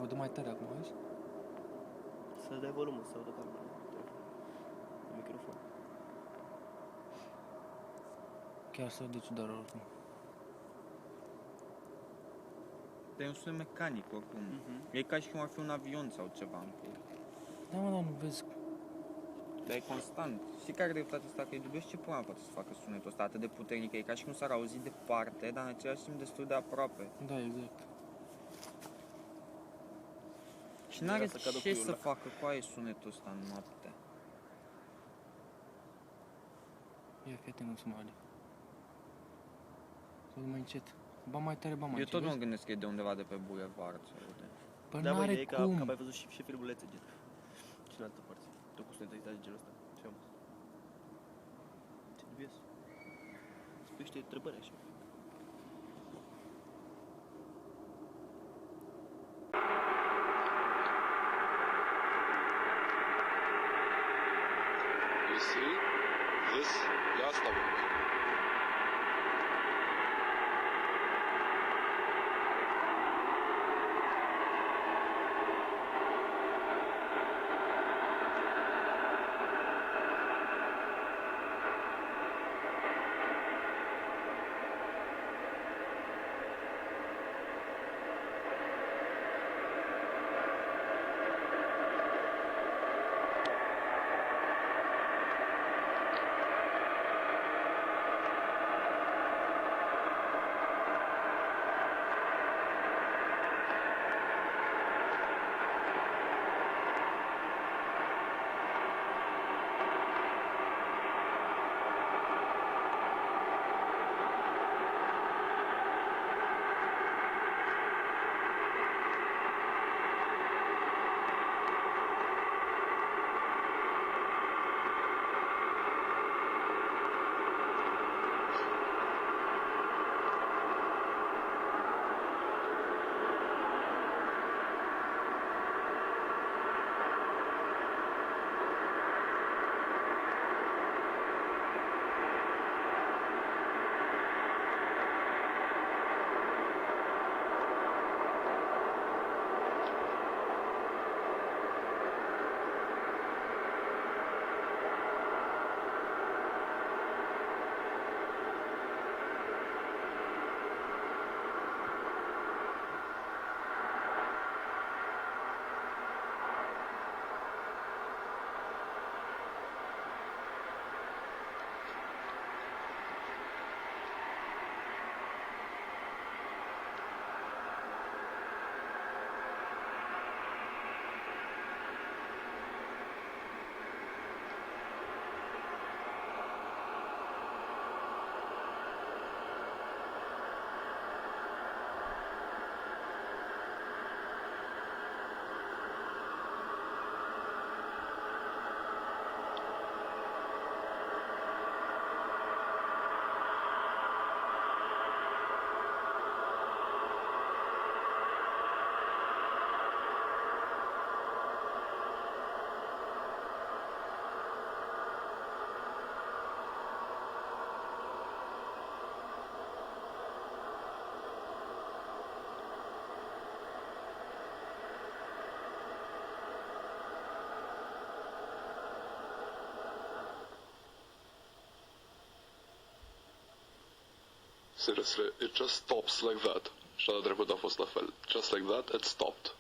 Se aude mai tare acum, vezi? Să dai volumul, să audă calmul la microfon. Chiar să aude ciudat oricum. Dar e un sunet mecanic oricum. E ca și cum ar fi un avion sau ceva în pur. Da, mă, dar nu vezi? Dar e constant. Și care dreptate asta că e dubios, ce până poate să facă sunetul ăsta atât de puternic? E ca și cum s-ar auzi departe, dar în același timp destul de aproape. Da, exact. Și n-are Să cadă ce cuiul să ăla. facă cu aia sunetul ăsta în noapte. Ia, fii atent cum se mai aude. Se aude mai încet. Ba mai tare, ba mai Eu încet, tot mă vezi? gândesc că e de undeva de pe bulevard, se aude. Păi Da, bă, n-are e ca cum. ai văzut și filmulețe gen. Și în altă parte. Tot cu sunet de genul ăsta. Ce am văzut. Ce dubios. Spui niște întrebări așa. You see? This, de asta vorbim. Seriously, it just stops like that. Și ala trecut a fost la fel. Just like that, it stopped.